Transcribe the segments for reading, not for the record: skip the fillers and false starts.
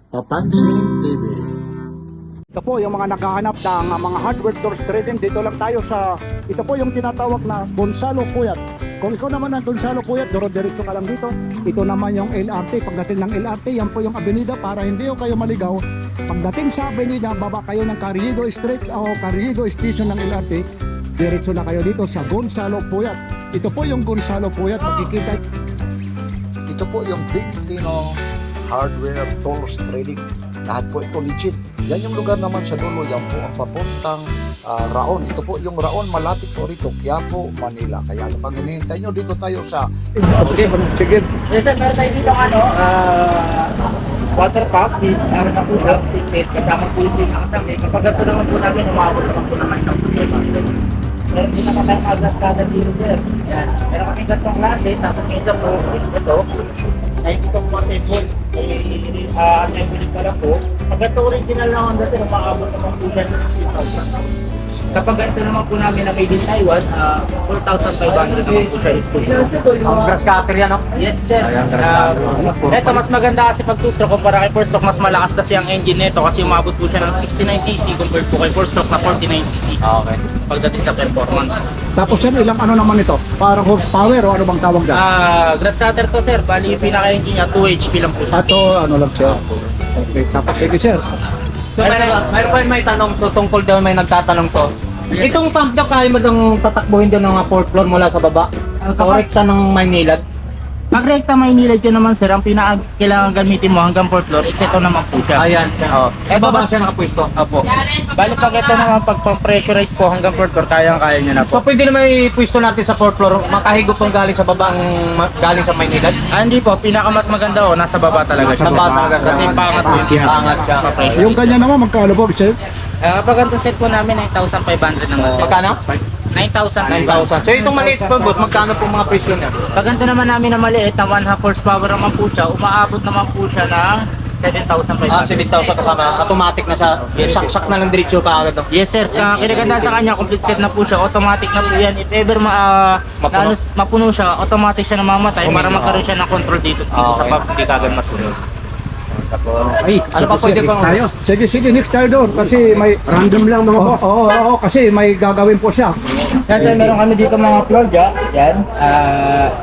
Papansin TV. Ito po yung mga naghahanap ng mga hardware doors trading. Dito lang tayo sa, ito po yung tinatawag na Gonzalo Cuyat. Kung ikaw naman ang Gonzalo Cuyat, diretso ka lang dito. Ito naman yung LRT. Pagdating ng LRT, yan po yung avenida para hindi kayo maligaw. Pagdating sa avenida, baba kayo ng Carriedo Street o Carriedo Station ng LRT. Diretso na kayo dito sa Gonzalo Cuyat. Ito po yung Gonzalo Cuyat. Makikita. Ito po yung Big Tino Hardware Doors Trading. Lahat po ito legit. Yan yung lugar naman sa dulo. Yan po ang papuntang Raon. Ito po yung Raon, malapit po rito, Quiapo, Manila. Kaya ano pang hinihintay nyo, dito tayo sa Okay, sige. Yes sir, meron tayo dito water pump with na po siya, ticket, kasama po yung pinakasami. Kapag ito naman po namin, umabot naman po naman ng meron din naman tayong agad kada dito sir. Yan. Meron kami gatong klase, tapos yung isa po, ito, nakikita po kasi po, assembly pa lang po. Pag ito original na Honda sir, umabot naman po siya ng 6,000. Kapag ito naman po namin na made in Taiwan, 4,500 naman po siya is po. Ang grass cutter yan, no? Yes sir. Ito mas maganda kasi pag 2-stroke kumpara kay 4-stroke, mas malakas kasi ang engine nito kasi umabot po siya ng 69cc compared po kay 4-stroke na 49cc. Okay. Pagdating sa performance. Tapos yan, ilang ano naman ito? Parang horsepower o ano bang tawag dyan? Grass cutter to sir, bali yung pinaka-engine niya 2 HP lang po siya. Ato, ano lang siya. Okay, tapos sige sir. So, mayroon pa may tanong to, tungkol daw may nagtatanong to. Yes, Itong pump daw, kaya mo daw tatakbuhin daw ng mga 4th floor mula sa baba? Korekta ng Maynilad? Pag rekta may nilad yun naman sir, ang pinaka-kailangan gamitin mo hanggang 4th floor is ito naman po siya. Ayan siya. Oh. Sa Ito baba bas- siya nakapwesto. Opo. Bali pag ito naman pag pressurize po hanggang 4th floor, kayang-kaya nyo na So po. pwede naman ipwesto natin sa 4th floor, makahigop kung galing sa baba ang galing sa Maynilad? Hindi po, pinaka-mas maganda nasa baba talaga siya. Sa baba talaga. Kasi pangat po yung Pangat siya. Yung kanya naman, magkano po, sir? Pag ito set po namin, 9,500 naman sir. Magkano? 9,000. 9,000. So itong maliit po, boss, magkano po mga presyo niya? Pag ito naman namin na maliit na 1/2 horsepower naman po siya, umaabot naman po siya ng 7,500. 7,000 kasama. Automatic na siya. Sak-sak na lang diretso ka agad. Yes sir, kinaganda sa kanya, complete set na po siya, automatic na po yan. If ever mapuno siya, automatic siya namamatay para magkaroon siya ng control dito sa pump, hindi kagad masunod. Ay, Ano pa pwede next pang- tayo? Sige, next tayo doon. Kasi may random lang mga boss. Oo, kasi may gagawin po siya. Kasi meron kami dito mga floor jack, yan.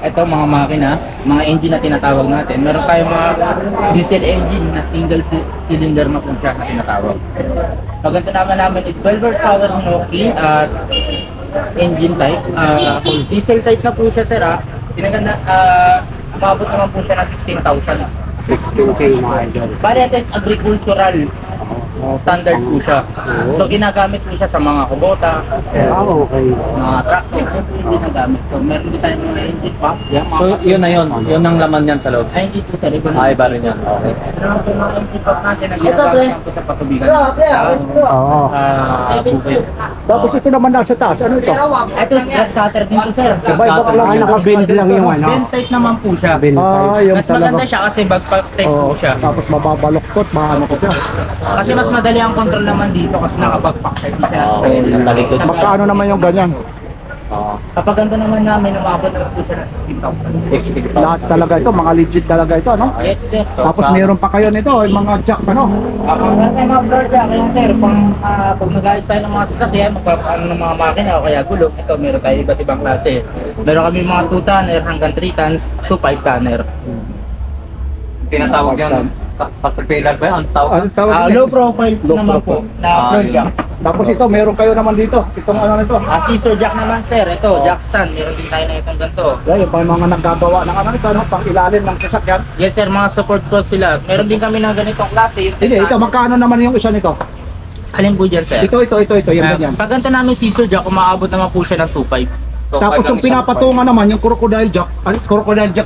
Ito mga makina, mga engine na tinatawag natin. Meron tayong mga diesel engine na single cylinder na po siya na tinatawag. Pagkanta namin is 12 horsepower Hinoki at engine type. Kung diesel type na po siya sir, tinaganda, umabot naman po siya ng 16,000. 16K mga idol. Bali ito is agricultural standard po siya. So ginagamit po siya sa mga kubota, Okay. mga tractor, yung ginagamit. So meron din tayong mga engine pump. Yan, mga So yun na yun. Yun ang laman niyan sa loob. Ay, hindi po sa ribbon. Ay, ba rin yan. Okay. Ito naman po yung mga engine pump natin na ginagamit lang po sa patubigan. Oo. Bukid. Tapos ito naman nasa taas. Ano ito? Ito is grass cutter din po sir. Baybak lang. Naka-bend lang yung ano. Bend type naman po siya. Yung Mas maganda siya kasi backpack type po siya. Tapos mababaloktot, ano ko siya. Kasi mas madali ang control naman dito kasi naka-backpack type siya. Okay, natalikod. Magkano naman yung ganyan? Kapag ganda naman namin, umabot naman po siya ng 16,000. Lahat talaga ito, mga legit talaga ito, no? Yes sir. Tapos meron pa kayo nito, yung mga jack, ano? Meron tayong mga floor jack, kaya sir, pag nag-ayos tayo ng mga sasakyan, magpapaano ng mga makina o kaya gulong, ito meron tayo iba't ibang klase. Meron kami mga 2 tonner hanggang 3 tons to 5 tonner. Tinatawag yan. Caterpillar ba yan? Ang tawag? Ano tawag Low profile Low naman profile. po na floor yun. jack. Tapos ito, meron kayo naman dito. Itong ano nito. Scissor jack naman sir, ito jack stand, meron din tayo na itong ganito. Yan, yung mga naggagawa ng ano nito, no? Pang ilalim ng sasakyan. Yes sir, mga support ko sila. Meron din kami ng ganitong klase. Yung Hindi, ito, magkano naman yung isa nito? Alin po dyan sir? Ito, yung ganyan. Pag ganito namin scissor jack, umaabot naman po siya ng 2.5. Tapos yung pinapatungan naman, yung crocodile jack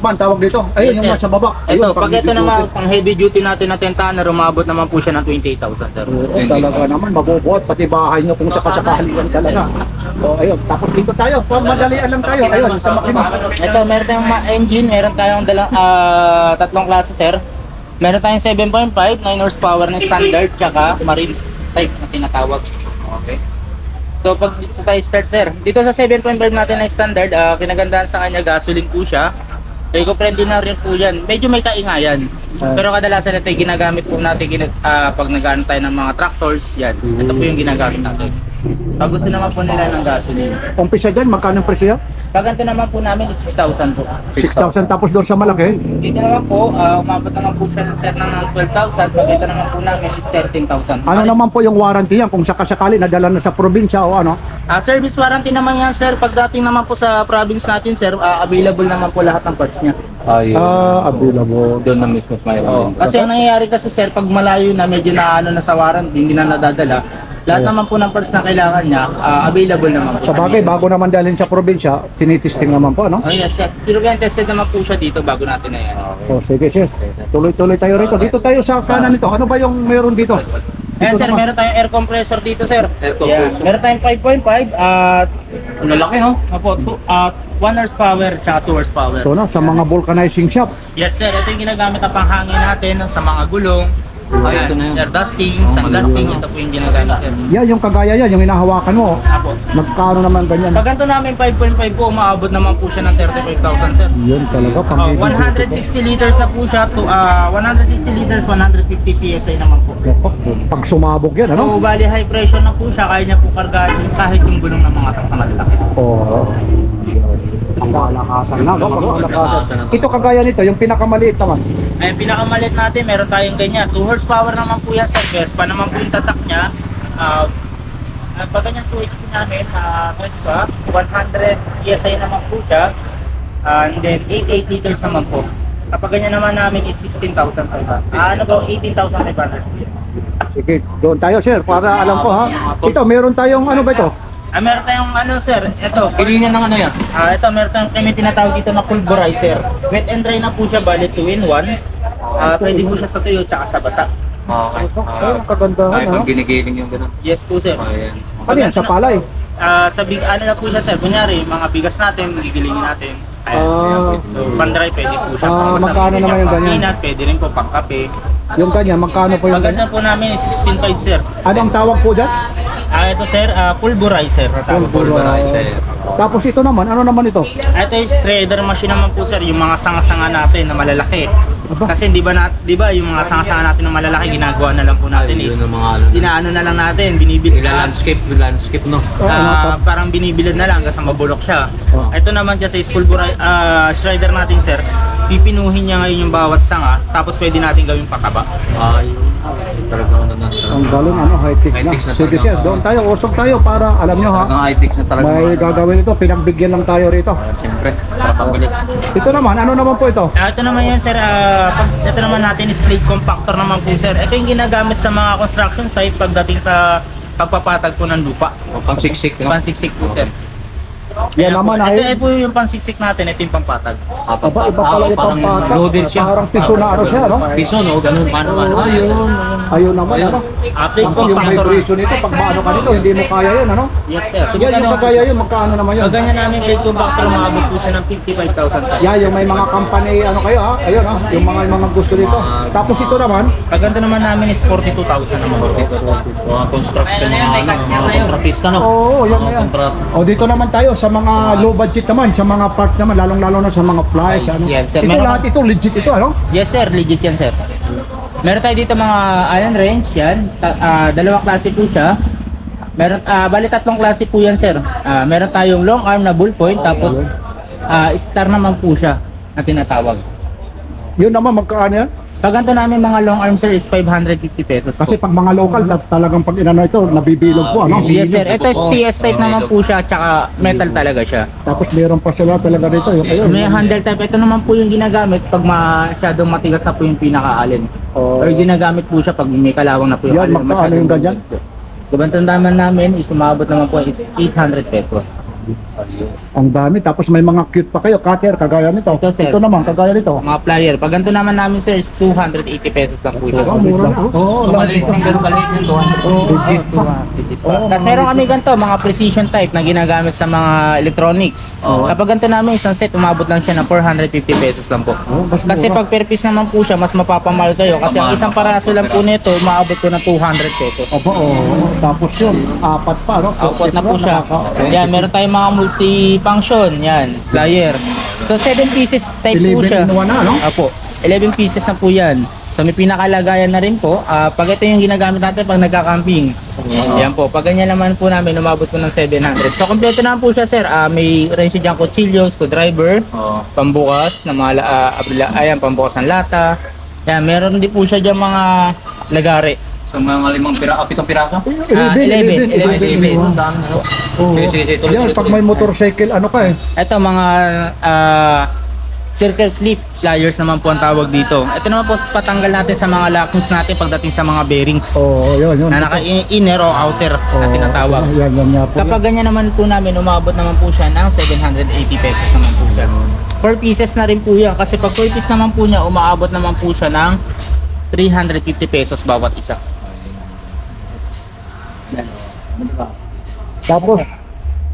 ba ang tawag dito? Ayun, Yes, yung sir. nasa baba. Ito, Ayun, pag ito naman, pang heavy duty natin na 10 tonner, umabot naman po siya ng 28,000 sir. Oo, talaga naman, mabubuhat, pati bahay nyo kung sakasakalian talaga. O, ayun, tapos dito tayo, madalian lang tayo. Ayun, sa makina. Ito, meron tayong engine, meron tayong tatlong klase sir. Meron tayong 7.5, 9 horsepower na standard, tsaka marine type na tinatawag. Okay. So pag dito tayo start sir, dito sa 7.5 natin na standard, kinagandaan sa kanya gasoline po siya. Eco-friendly na rin po yan. Medyo may kaingayan. Pero kadalasan ito yung ginagamit po natin pag nag-ano tayo ng mga tractors, yan. Ito po yung ginagamit natin. Pag gusto naman po nila ng gasoline. Umpisa dyan, magkano ang presyo? Pag ganito naman po namin is 6,000 po. 6,000 tapos doon sa malaki? Dito naman po, umabot naman po siya ng sir ng 12,000. Pag ito naman po namin is 13,000. Ano naman po yung warranty yan kung sakasakali nadala na sa probinsya o ano? Service warranty naman yan sir. Pagdating naman po sa province natin sir, available naman po lahat ng parts niya. Available. Doon na mismo may Kasi ang nangyayari kasi sir, pag malayo na medyo na ano na sa warranty, hindi na nadadala, lahat naman po ng parts na kailangan niya, available naman po. Sa bagay, bago naman dalhin sa probinsya, tinitesting naman po, ano? Oh yes sir. Pero yan, tested naman po siya dito bago natin na yan. Oh, sige sir. Tuloy-tuloy tayo rito. Dito tayo sa kanan nito. Ano ba yung meron dito? Ayan sir, naman. meron tayong air compressor dito sir. Air compressor. Yeah. Meron tayong 5.5 at Ang lalaki, no? 1 horsepower at 2 horsepower. Ito na, sa mga vulcanizing shop. Yes sir, ito yung ginagamit na panghangin natin sa mga gulong. Ay, ito na yun. Air dusting, sun dusting, ito po yung ginagamit sir. Yan, yung kagaya yan, yung hinahawakan mo. Apo. Magkano naman ganyan? Pag ganito namin 5.5 po, umaabot naman po siya ng 35,000 sir. Yan talaga, pang 160 liters na po siya, 160 liters, 150 PSI naman po. Pag sumabog yan, ano? So, bali high pressure na po siya, kaya niya po kargahan yung kahit yung gulong ng mga truck na malalaki. Oo. Ang malakasan na, malakasan. Ito kagaya nito, yung pinakamaliit naman. Ay, pinakamalit natin, meron tayong ganyan. 2 horsepower naman po yan, sir. Vespa naman po yung tatak niya. Pag ganyan 2 HP namin, Vespa, 100 PSI naman po siya. And then 88 liters naman po. Kapag ganyan naman namin is 16,500. Ano ba, 18,500. Sige, doon tayo sir, para alam ko ha. Ito, meron tayong ano ba ito? Meron tayong ano, sir, ito. Pilihan ng ano yan? Ito, meron tayong kami tinatawag dito na pulverizer. Wet and dry na po siya, bali 2-in-1. Pwede po siya sa tuyo tsaka sa basa. Okay. Ay, ang kagandahan Ay, ha. pag ginigiling yung gano'n. Yes po, sir. Ayan. Ano yan, sa palay? Sa big ano na po siya sir, kunyari mga bigas natin, gigilingin natin. Ayan. So pan-dry pwede po siya. Pang magkano pwede naman siya yung pang ganyan? peanut, pwede rin po pang kape. Yung ganyan, magkano po yung Maganda ganyan? po namin is 16.5 sir. Ano ang tawag po dyan? Ito sir, pulverizer na tawag. Pulverizer. Tapos ito naman, ano naman ito? Ito is shredder machine naman po sir, yung mga sanga-sanga natin na malalaki. Aba. Kasi di ba yung mga sanga-sanga natin na malalaki ginagawa na lang po natin is Yun ang mga ano. inaano na lang natin, binibilad. Landscape, no? Parang binibilad na lang hanggang sa mabulok siya. Oh. Ito naman siya sa shredder natin sir. Pipinuhin niya ngayon yung bawat sanga, tapos pwede natin gawing pataba. Ay, talagang ano na. Ang galing, ano, high-tech na. High-tech na Sige talaga. sir, doon tayo, usok tayo para alam nyo ha. Talagang high-tech na talaga. May gagawin ito, pinagbigyan lang tayo rito. Siyempre, para pabili. Ito naman, ano naman po ito? Ito naman yun sir, ito naman natin is plate compactor naman po sir. Ito yung ginagamit sa mga construction site pagdating sa pagpapatag po ng lupa. Pang siksik, no? Pansiksik po sir. Yan naman ay, Ito po yung pansiksik natin, ito yung pampatag. aba, iba pala yung Parang pampatak. loaded siya. Parang piso na ano siya, no? Piso, no? Ganun. Mano-mano. Ayun. Ayun naman, ano? Plate Yung compactor. vibration nito, pag maano ka nito, hindi mo kaya yun, ano? Yes sir. So, Yan, yung kagaya yun, magkano naman yun? pag ganyan namin plate compactor, maabot po siya ng 55,000 sir. Yan, yung may mga company, ano kayo ha? Ayun ha, yung mga gusto nito. Tapos ito naman, Pag ganito naman namin is 42,000 naman po. Mga construction, mga kontratista, no? oo, yan na yan. Kontrat. O dito naman tayo sa mga low budget naman, sa mga parts naman, lalong-lalo na sa mga flies. Nice, Ano. yan, sir. Ito Meron lahat, ito legit ito, ano? Yes sir, legit yan sir. Meron tayo dito mga Allen wrench yan. Dalawang klase po siya. Meron bali tatlong klase po yan sir. Meron tayong long arm na bull point tapos star naman po siya na tinatawag. Yun naman, magkaano yan? Pag ganito namin mga long arm sir is 550 pesos po. Kasi pag mga local, talagang pag inano ito, nabibilog po, ano? Yes sir, ito is TS type naman po siya tsaka metal talaga siya. Tapos meron pa sila talaga rito, yung ayun. May handle type, ito naman po yung ginagamit pag masyadong matigas na po yung pinaka-allen. Oh. Or ginagamit po siya pag may kalawang na po yung Yan, allen. magkano yung ganyan? Gabantang naman namin is umabot naman po is 800 pesos. Ang dami, tapos may mga cute pa kayo, cutter, kagaya nito. Ito, sir. Ito naman, kagaya nito. Mga plier, pag ganito naman namin sir is 280 pesos lang po siya. Oh, mura na. Oo, So, maliit lang, ganun kaliit ng 200. legit pa. Oo, Tapos meron kami ganito, mga precision type na ginagamit sa mga electronics. Oo. Kapag ganito namin isang set, umabot lang siya ng 450 pesos lang po. Oh, mas Kasi mura. pag per piece naman po siya, mas mapapamahal kayo. Kasi ang isang paraso lang po nito, umabot ko ng 200 pesos. Opo, oo. Tapos yun, apat pa, no? Apat na po siya. Nakaka- Yan, meron tayong tayong mga multi-function. Yan, plier. So 7 pieces type po 11 siya. in 1 na, no? Apo, 11 pieces na po yan. So may pinakalagayan na rin po. Pag ito yung ginagamit natin pag nagka-camping. Yan po. Pag ganyan naman po namin, umabot po ng 700. So kompleto naman po siya, sir. May range dyan kutsilyo, screwdriver, pambukas na mga ayan, pambukas ng lata. Yan, meron din po siya dyan mga lagari. So mga 7 piraso? 11 pieces. Oo. Sige, tuloy, Yan, tuloy, pag tuloy. may motorcycle, ano ka eh. Ito mga circle clip pliers naman po ang tawag dito. Ito naman po patanggal natin sa mga lockings natin pagdating sa mga bearings. Oo, yun. Na naka-inner o outer na tinatawag. Yan nga po. Kapag ganyan naman po namin, umabot naman po siya ng 780 pesos naman po siya. 4 pieces na rin po yan. Kasi pag 4 pieces naman po niya, umaabot naman po siya ng 350 pesos bawat isa. Yan. Tapos,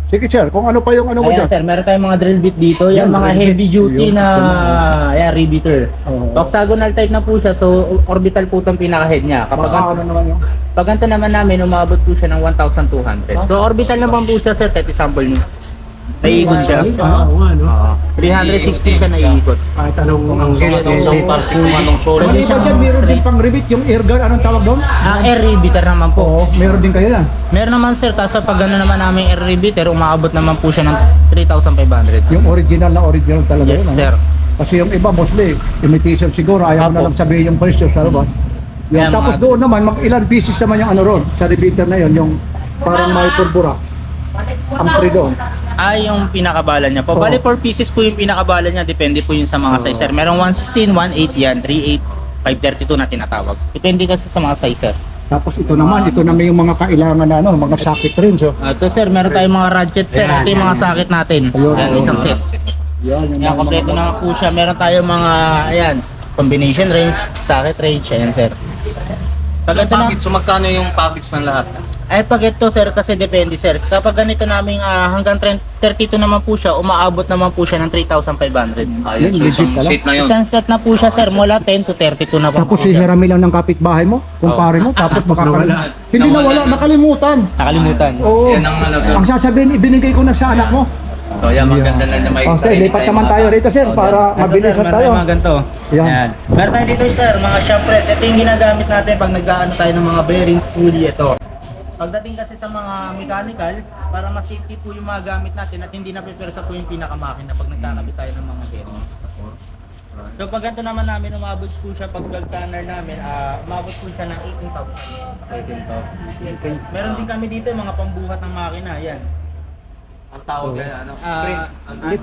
sige sir, kung ano pa yung ano mo Ayan dyan. sir, meron tayong mga drill bit dito. Yan, Yan, mga drill heavy bit. duty Yun. na yan, rebeater. Oo. Octagonal type na po siya, so orbital po itong pinaka-head niya. Kapag Baka ano naman yung... pag ganito naman namin, umabot po siya ng 1,200. So orbital naman po siya sir, kahit i-sample nyo. Naiikot siya. Oo nga, no? 360 siya naiikot. Kahit anong Yes, Anong solo? Maliban dyan, meron din pang rebit, yung air gun, anong tawag doon? Air rebeater naman po. Oo, meron din kayo yan. Meron naman sir, kaso pag gano'n naman namin air rebeater, umaabot naman po siya ng 3,500. Yung original talaga Yes yun. sir. Kasi yung iba, mostly, imitation siguro, ayaw mo Apo. na lang sabihin yung presyo sa labas. Yan. Yan, Tapos mga- doon naman, ilan pieces naman yung ano ron, sa repeater na yun, yung parang may pulbura. Ang free doon. Yung pinakabala niya po. Oo. Bali 4 pieces po yung pinakabala niya, depende po yun sa mga size sir. Merong 116, 18 yan, 38, 532 na tinatawag. Depende kasi sa mga size sir. Tapos ito naman, ito na may yung mga kailangan na ano, mga socket rin. So, Ito sir, meron tayong mga ratchet sir. Ito yung mga socket natin. Ayun. Yan, isang set. yan, Yan, kompleto naman po siya. Meron tayong mga, ayan, combination range, socket range, ayan sir. Pag ito na, So magkano yung package ng lahat? ay pag ito sir, kasi depende sir. Kapag ganito namin hanggang 32 naman po siya, umaabot naman po siya ng 3,500. Yan, So legit isang ka lang. seat na yun. Isang set na po siya sir, mula 10 to 32 na po. tapos hihiram lang ng kapitbahay mo, kumpare mo, tapos makakalimutan. Hindi nawala, nakalimutan. Nakalimutan. Oo. Yan ang ano to. Ang sasabihin, ibinigay ko na sa anak mo. So yan, maganda lang na may Okay, lipat naman tayo rito sir, para mabilisan tayo. Mga ganito. Yan. Yan. Meron tayo dito sir, mga shop press. Ito yung ginagamit natin pag nag-aano tayo ng mga bearings, pulley, ito. Pagdating kasi sa mga mechanical, para mas safety po yung mga gamit natin at hindi napipersa po yung pinakamakina pag nagkakabit tayo ng mga bearings. So pag ganito naman namin, umabot po siya pag plug tanner namin, umabot po siya ng 18,000. Meron din kami dito yung mga pambuhat ng makina, yan. Ang tawag yan, ano? Crane.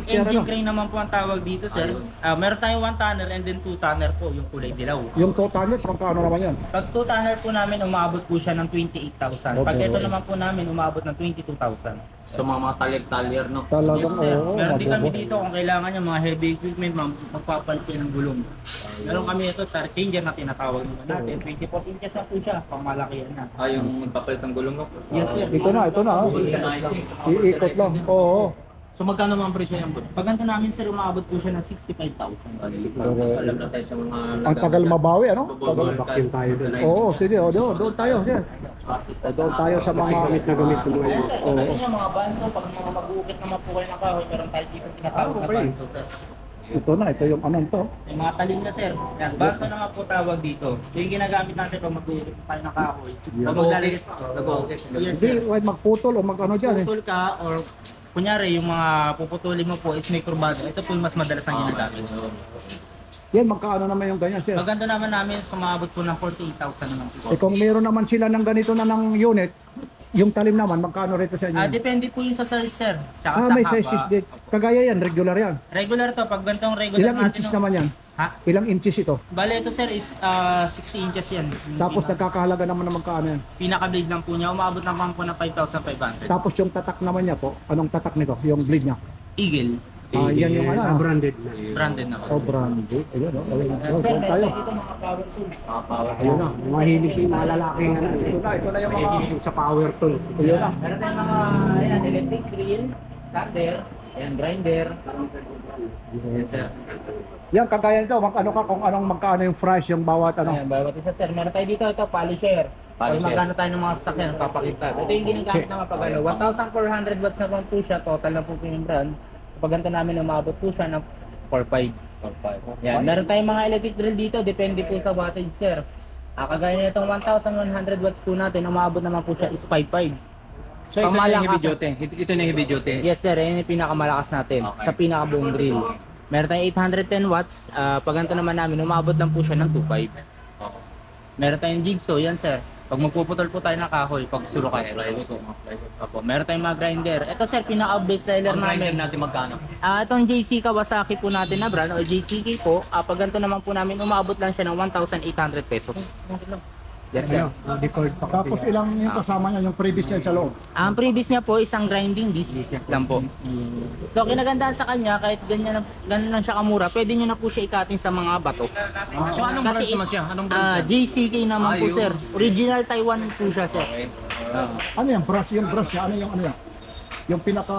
Engine crane naman po ang tawag dito sir. Meron tayong 1 tonner and then 2 tonner po, yung kulay dilaw. Yung totalness, magkano naman yan? Pag 2 tonner po namin, umabot po siya ng 28,000. Pag Okay. ito naman po namin, umabot ng 22,000. So mga talyer-talyer, no? Talagang, Yes sir. oo, Meron din kami mabubuhay. dito kung kailangan nyo mga heavy equipment, magpapalit kayo ng gulong. Meron kami ito, tire changer na tinatawag naman natin. 24 inches na po siya, pangmalakihan na. Yung magpapalit ng gulong, no? Yes sir. Ito na. Iikot lang. Oo. So magkano naman ang presyo yan, bud? Pag ganito namin sir, umabot po siya ng 65,000. Alam na tayo sa mga... Ang tagal mabawi, ano? Vacuum tayo doon. Oo, sige. O, doon tayo, sir. Doon tayo sa mga gamit na gamit mo. Ayan sir, pag ganyan mga banso, pag mga mag-uukit naman po kayo ng kahoy, meron tayo dito tinatawag na banso sir. Ito na, ito yung anong to. Yung mga talim na sir, yan, banso na nga po tawag dito. Ito yung ginagamit natin pag mag-uukit tayo ng kahoy. Pag maglalagay, Nag-uukit. yes Hindi, sir, wait, magputol o mag-ano dyan eh. putol ka or kunyari yung mga puputulin mo po is may kurbado. Ito po yung mas madalas ang ginagamit. Yan, magkaano naman yung ganyan, sir. Maganda naman namin, sumabot po ng 48,000 naman po. Eh kung meron naman sila ng ganito na ng unit, yung talim naman, magkano rito sa inyo? Depende po yung sa size sir. Tsaka sa may haba. sizes din. Kagaya yan, regular yan. Regular to, pag gantong regular Ilang natin. inches no? naman yan? Ha? Ilang inches ito? Bale ito sir is 60 inches yan. Yung Tapos nagkakahalaga naman ng magkano yan. pinaka-blade lang po niya, umabot naman po ng 5,500. Tapos yung tatak naman niya po, anong tatak nito? Yung blade niya? Eagle, Yan yung ano? branded na Oh, po. branded. Ayun, oh. Ayun, Sir, doon meron tayo. dito mga power tools. Ayun na. Mahilig yung mga lalaking ano. Ito na yung mga sa power tools. Ayun na. Meron tayong mga ayan, electric drill, sander, ayan, grinder. Ayan, sir. Yan, kagaya nito, ano ka kung anong magkano yung price yung bawat ano. Ayan, bawat isa sir. Meron tayo dito, ito, polisher. Pag magkano tayo ng mga sasakyan, papakita. Ito yung ginagamit naman pag ano, 1,400 watts na po siya, total na po yung brand. Kapag ganito namin, umabot po siya ng 4.5. Yan, meron tayong mga electric drill dito, depende po sa wattage, sir. Kagaya na itong 1,100 watts po natin, umabot naman po siya is 5.5. So ito na yung Pamalakas- heavy duty. Ito na yung heavy duty. Yes sir, yun yung pinakamalakas natin Okay. sa pinakabuong drill. Meron tayong 810 watts, pag ganito naman namin, umabot lang po siya ng 2.5. Oo. Meron tayong jigsaw, yan sir. Pag magpuputol po tayo ng kahoy, pag surukan. Opo, meron tayong mga grinder. Ito sir, pinaka-best seller Ang grinder namin. natin magkano? Itong JC Kawasaki po natin na brand o JCK po, pag ganito naman po namin, umabot lang siya ng 1,800 pesos. Yes sir. Tapos ilang yung kasama niya, yung previous niya sa loob. Ang previous niya po isang grinding disc lang po. So kinagandaan sa kanya kahit ganyan lang siya kamura, pwede niyo na po siya ikatin sa mga bato. So anong Kasi branch naman siya? Anong branch? JCK naman po Yun. sir. Original Taiwan po siya sir. Okay. Ano yan, brush? Yung brush niya, ano yan? Yung pinaka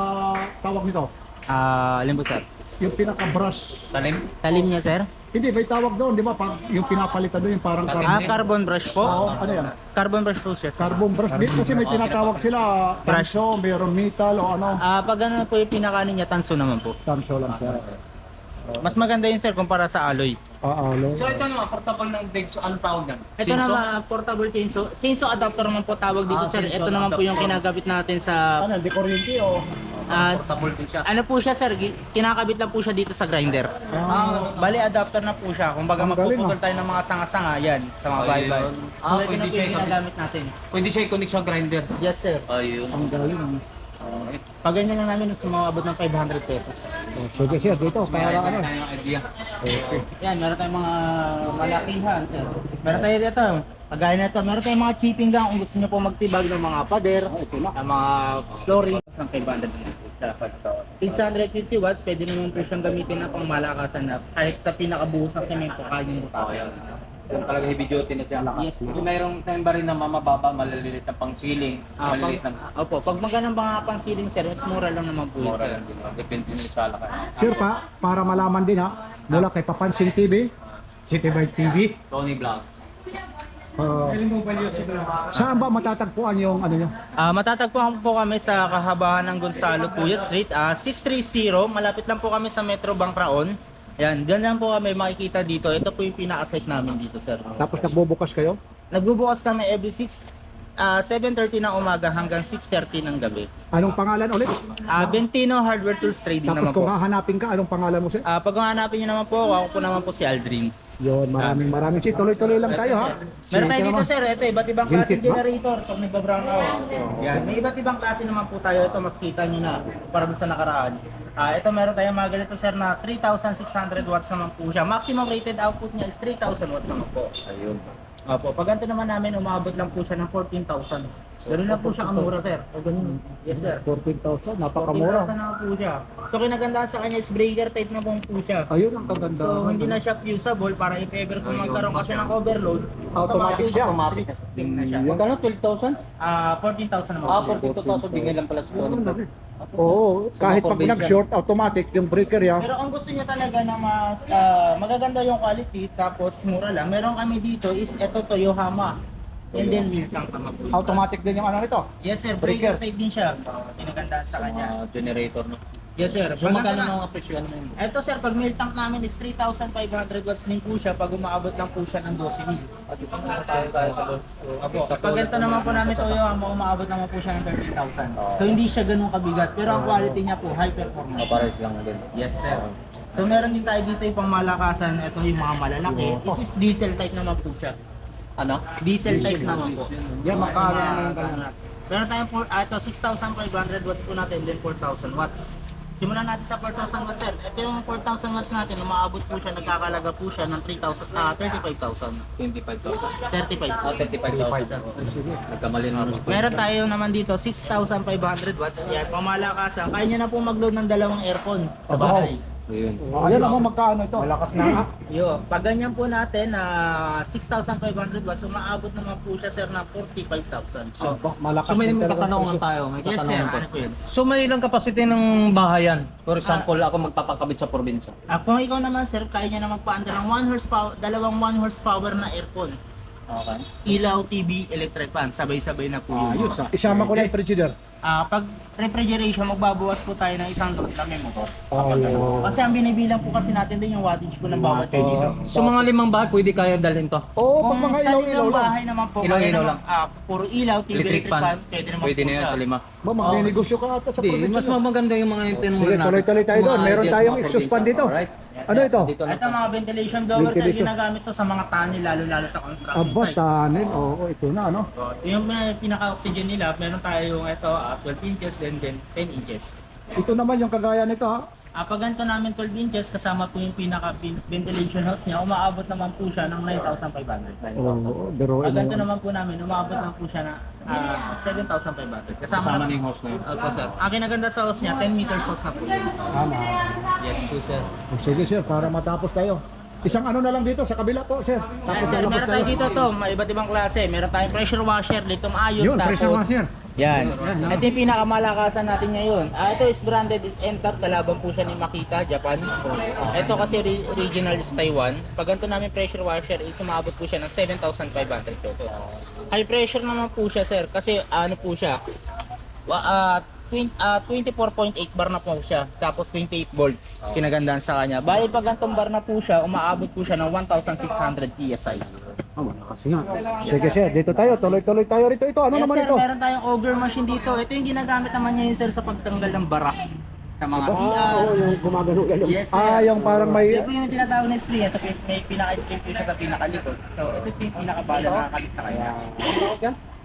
tawag nito, Alin po sir? yung pinaka brush. Talim? Talim niya sir? Hindi, may tawag doon, di ba? Pag yung pinapalitan doon, yung parang carbon. Carbon brush po. Oo, ano yan? Carbon brush po siya. Carbon brush. Kasi may tinatawag sila, tanso, mayroon metal o ano. Pag ano po yung pinakanin niya, tanso naman po. Tanso lang siya. Mas maganda yun sir kumpara sa alloy. Alo. So ito naman, portable ng dig. So anong tawag yan? Ito naman portable chainsaw. Chainsaw adapter naman po tawag dito sir. chainsaw Ito naman po yung adapter. kinagabit natin sa Ano, di kuryente o? Portable din siya. ano po siya sir, kinakabit lang po siya dito sa grinder. Bali adapter na po siya. Kumbaga Ang galing, magpuputol tayo ng mga sanga-sanga yan sa mga Ayun. bye-bye. So ito Pwede na po siya yung ginagamit natin. Pwede siya i-connect sa grinder. Yes sir. Ayun. Ang galing. Pag ganyan lang namin, sumabot ng 500 pesos. Sige siya, dito, May para ano. tayong idea. Yan, meron tayong mga malakihan sir. Meron tayo dito. Kagaya na ito, meron tayong mga chipping gang kung gusto nyo po magtibag ng mga pader, ng mga flooring. Ng 500 sa 650 watts, pwede naman po siyang gamitin na pang malakasan na kahit sa pinakabuhos ng semento, kaya nyo po. Yung talaga heavy duty na siya. Yes. So mayroong tayong rin na mababa, maliliit na pang ceiling, maliliit na Opo, pag magandang mga pang-ceiling sir, mas mura lang naman po yun mura sir. lang din. Depende din sa laki. Sir pa, para malaman din ha, mula kay Papansing TV, City Bike TV, Tony Vlog. saan ba matatagpuan yung ano nyo? Matatagpuan po kami sa kahabahan ng Gonzalo Puyat Street, 630, malapit lang po kami sa Metro Bank Raon. Yan, dyan lang po kami makikita dito. Ito po yung pinaka-site namin dito sir. Tapos nagbubukas kayo? Nagbubukas kami every 7:30 ng umaga hanggang 6:30 ng gabi. Anong pangalan ulit? Bentino Hardware Tools Trading Tapos naman kung po. hahanapin ka, anong pangalan mo sir? Pag hanapin niyo naman po, ako po naman po si Aldrin. Yun, maraming sir. Tuloy-tuloy lang tayo ha. Meron tayo Sige dito naman. sir, ito iba't ibang Genset klaseng ba? generator pag nagba-brown out. Yan, may iba't ibang klase naman po tayo. Ito mas kita nyo na para doon sa nakaraan. Ito meron tayong mga ganito sir na 3,600 watts naman po siya. Maximum rated output niya is 3,000 watts naman po. Ayun. Opo, pag ganito naman namin, umabot lang po siya ng 14,000. Ganun lang po siya kamura sir. Yes sir. 14,000, napakamura. 14,000 na po siya. So kinagandaan sa kanya is breaker type na po siya. Ayun ang kaganda. So hindi na siya fusible para if ever kung magkaroon kasi ng overload, Automatic siya. Automatic. Ting na siya. Magkano? 12,000? 14,000 naman po. 42,000 bigay lang pala sa Oo, kahit pag probinsya. nag-short, automatic yung breaker yan. Pero kung gusto niyo talaga na mas magaganda yung quality tapos mura lang, meron kami dito is ito Toyohama. And then Miltang tama po. Automatic din yung ano nito. Yes sir, Breaker. breaker type din siya. Pinagandaan sa kanya. Generator, no? Yes sir. So magkano na. ang presyo ano yun? Ito sir, pag meal tank namin is 3,500 watts din po siya pag umaabot lang po siya ng 12,000. Opo, pag ito naman po namin Toyohama, umaabot naman po siya ng 13,000. So hindi siya ganun kabigat, pero ang quality niya po high performance. Papares lang din. Yes sir. So meron din tayo dito yung pangmalakasan, ito yung mga malalaki. This is diesel type naman po siya. Ano? Diesel type naman po. Yan, magkano naman yung ganun. Meron tayong ito 6,500 watts po natin, then 4,000 watts. Simulan natin sa 4,000 watts sir. Ito yung 4,000 watts natin, umaabot po siya, nagkakalaga po siya ng 35,000. 25,000. 35. 35,000. Nagkamali naman. Meron tayo naman dito 6,500 watts. Yan, pamalakasan. Kaya nyo na po mag-load ng dalawang aircon sa bahay. Ayun. Ayan ako magkano ito. Malakas na. Yo, pag ganyan po natin na 6,500 watts, umaabot naman po siya sir ng 45,000. So, malakas So may din talaga katanungan presyo. tayo. May Yes sir, katanungan ano po yun? So may ilang capacity ng bahayan? For example, ako magpapakabit sa probinsya. Kung ikaw naman sir, kaya nyo na magpa-under ng 1 horsepower, dalawang 1 horsepower na aircon. Okay. Ilaw, TV, electric fan, sabay-sabay na po yun. Ayos Isama ko na yung frigidaire. Pag refrigeration, magbabawas po tayo ng isang load lang yung motor. Oh. Kasi ang binibilang po kasi natin din yung wattage po ng bawat unit. So mga 5 bahay, pwede kaya dalhin to? Oo, Kung pag mga sa ilaw-ilaw ilang lang. bahay naman po, Ilaw-ilaw kaya lang. naman, puro ilaw, TV, Electric fan. pwede naman Pwede po na yan siya. sa 5. Magnenegosyo ka ata sa Hindi, probinsya. mas maganda yung mga tinanong Sige, tuloy-tuloy tayo doon. Meron tayong exhaust fan dito. Ano ito? Ito mga ventilation blower, sir, Ventilation. ginagamit to sa mga tunnel, lalo-lalo sa construction Aba, site. tanin. Oo, ito na, ano? Yung pinaka-oxygen nila, meron tayong ito, 12 inches, then 10 inches. Ito naman yung kagaya nito, ha? Pag ganito namin 12 inches, kasama po yung pinaka-ventilation hose niya, umaabot naman po siya ng 9,500. Oo, pero Pag ganito naman po namin, umaabot naman po siya ng 7,500. Kasama ng host na yun. Opo, sir. Ang kinaganda sa hose niya, 10 meters hose na po yun. Yes po, sir. Sige, sir, para matapos tayo. Isang ano na lang dito sa kabila po, sir. Yan, Tapos sir, lalabas meron tayo dito to, may iba't ibang klase. Meron tayong pressure washer, litong ion, Yun, tapos... pressure washer. Yan. Ito yung pinakamalakasan natin ngayon. Ito is branded is NTAP, kalaban po siya ni Makita, Japan. Ito kasi original is Taiwan. Pag ganito namin pressure washer is umabot po siya ng 7,500 pesos. High pressure naman po siya, sir, kasi ano po siya, 24.8 bar na po siya, tapos 28 volts. Kinagandaan sa kanya. Bali pag ganitong bar na po siya, umaabot po siya ng 1,600 PSI. Kasi nga. Sige, sir, dito tayo. Tuloy-tuloy tayo rito. Ito, ano Yes, naman sir, ito? meron tayong auger machine dito. Ito yung ginagamit naman niya yun, sir, sa pagtanggal ng bara sa mga CR. yung gumagano-gano. Yes, sir. Yung parang may... Ito yung tinatawag na spring. Ito may pinaka-spring po siya sa pinakalikod. So, ito yung pinaka-bala na nakakabit sa kanya.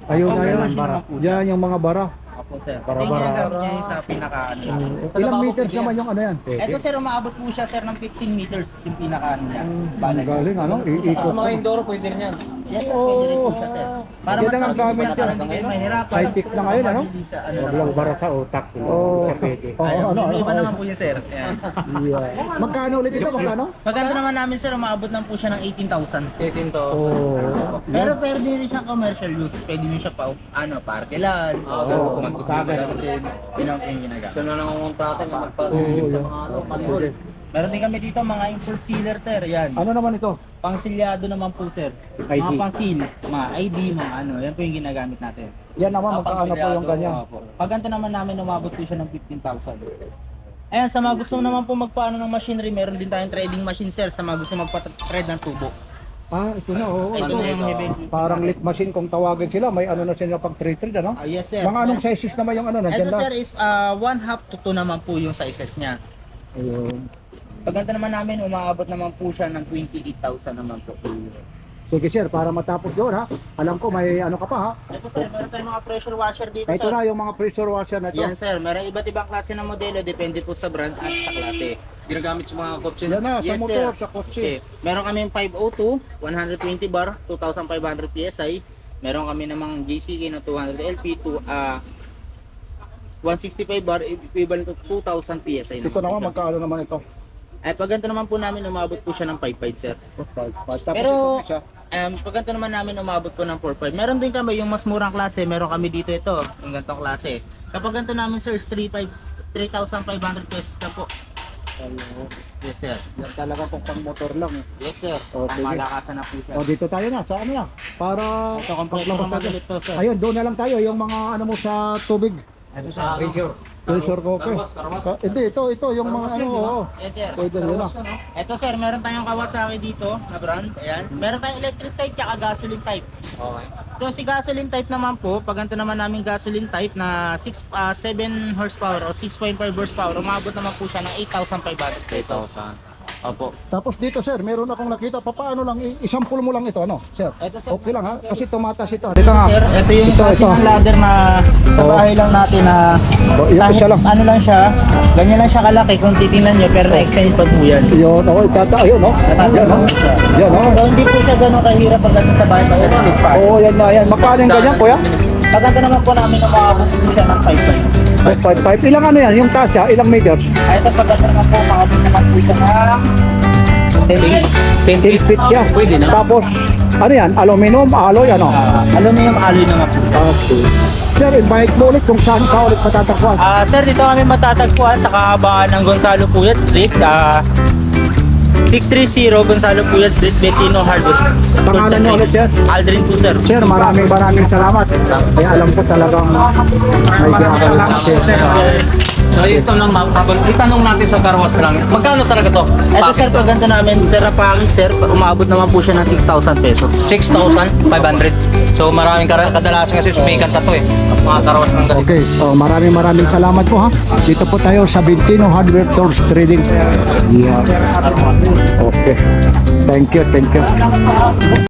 Ayun na Auger yun. machine naman po siya. Yan yung mga bara. Opo, sir. Ito Bara-bara. yung ginagamit niya yun sa pinaka-ano. Ilang meters naman yung ano yan? Ito, sir, umaabot po siya, sir, ng 15 meters yung pinaka-ano niya. Bala niya. Galing, ano? Iikot. Mga indoor, pwede rin yan. Yes, sir, pwede rin po siya, sir. Para Yan mas ang mabilis gamit na niya. parang hindi kayo mahirapan. High-tech na ngayon, ano? Mabilis sa ano Huwag lang bara sa utak. Oh, Sa pwede. Ayun, ano? may iba naman po yun, sir. Ayan. Yeah. Magkano ulit ito? Magkano? Maganda naman namin, sir, umaabot lang po siya ng 18,000. 18 to. Oh. Pero pwede rin siyang commercial use. Pwede nyo siya pa, parkelan. Oo, kung magkusaga lang din. Yun ang yung ginagawa. Siya na nangungontrata na Oo, magpa-review yun. ng mga ano, manual. Meron din kami dito mga impulse sealer, sir. Yan. Ano naman ito? Pangsilyado naman po, sir. ID. Mga pang-seal, mga ID, mga ano. Yan po yung ginagamit natin. Yan naman, magkaano po yung ganyan? Pag ganito naman namin, umabot po siya ng 15,000. Ayan, sa mga gusto naman po magpaano ng machinery, meron din tayong trading machine, sir. Sa mga gusto magpa-thread ng tubo. Ito na, oo. Ito na yung level. Parang lit machine kung tawagin sila, may ano na sila pang trade, ano? Yes, sir. Mga anong sizes naman yung ano, nandiyan Ito, lang? sir, is 1/2 to 2 naman po yung sizes niya. Ayun. Pag ganito naman namin, umaabot naman po siya ng 28,000 naman po. Sige sir, para matapos doon ha. Alam ko may ano ka pa ha. Ito, sir, meron tayong mga pressure washer dito, Ito sir. na yung mga pressure washer na ito. Yan, sir. Meron iba't ibang klase ng modelo, depende po sa brand at sa klase. Ginagamit sa mga kotse. Yan na, sa Yes, motor, sir. sa kotse. Okay. Meron kami 502, 120 bar, 2,500 PSI. Meron kami namang JCK na 200 LP to 165 bar, equivalent to 2,000 PSI. Ito naman, magkaano naman ito? Pag ganito naman po namin, umabot po siya ng 5.5, sir. Tapos Pero- ito isa. Pag ganito naman namin, umabot po ng 4.5. Meron din kami yung mas murang klase, meron kami dito ito, yung ganitong klase. Kapag ganito namin, sir, is 3,500 pesos na po. Yes, sir. Yan talaga kung pang motor lang. Yes, sir. Oh, Ang sige. malakasan na po siya. O dito tayo na, sa ano na? Para Ito, compressor paglabas naman tayo. ulit to, sir. Ayun, doon na lang tayo, yung mga ano mo sa tubig. Ito, sir. Pressure. Pressure cooker. Hindi, ito, yung mga ano, oo. Yes, sir. Pwede nyo na. Ito, sir, meron tayong Kawasaki dito na brand. Ayan. Meron tayong electric type tsaka gasoline type. Okay. So, si gasoline type naman po, pag ganito naman namin gasoline type na 7 horsepower o 6.5 horsepower, umabot naman po siya ng 8,500 pesos. Opo. Tapos dito sir, meron akong nakita, papaano lang, isampul mo lang ito, ano? Sir, Ito, sir. okay lang ha? Kasi tumatas ito. Dito nga. Sir, ito yung Ito, klase ito. ng ladder na sa Oo. bahay lang natin na Yung kahit isa lang. ano lang siya, ganyan lang siya kalaki kung titingnan nyo, pero na-extend pa po yan. Yun, okay, ayun, no? Yan, no? Yan, no? So, hindi po siya ganun kahirap pagdating sa bahay pagdating sa spa. Oo, yan na, yan. Magkano yung ganyan, kuya? Pagkanta naman po namin umabot po siya ng 5.5. 5.5. Ilang ano yan? Yung tasya, ilang meters? Ito pagkanta naman po umabot naman po siya ng 10 feet siya. Pwede na. Tapos, ano yan? Aluminum, alloy, ano? aluminum alloy naman po. Okay. Sir, invite mo ulit kung saan ka ulit matatagpuan. Sir, dito kami matatagpuan sa kahabaan ng Gonzalo Puyat Street. 630 Gonzalo Puyat Street, Betino Hardware. Pangalan niyo ulit, sir? Aldrin po, sir. Sir, maraming salamat. Kaya alam ko talagang may ginagawa sir. So ito lang itanong natin sa karwas lang. Magkano talaga to? Ito, sir, pag ganito namin, sir, package, sir, umabot naman po siya ng 6,000 pesos. 6,500. So maraming kadalasan kasi sumikat na to eh. Mga karwas ng ganito. Okay, so maraming salamat po ha. Dito po tayo sa Bintino Hardware Tools Trading. Yeah. Okay. Thank you.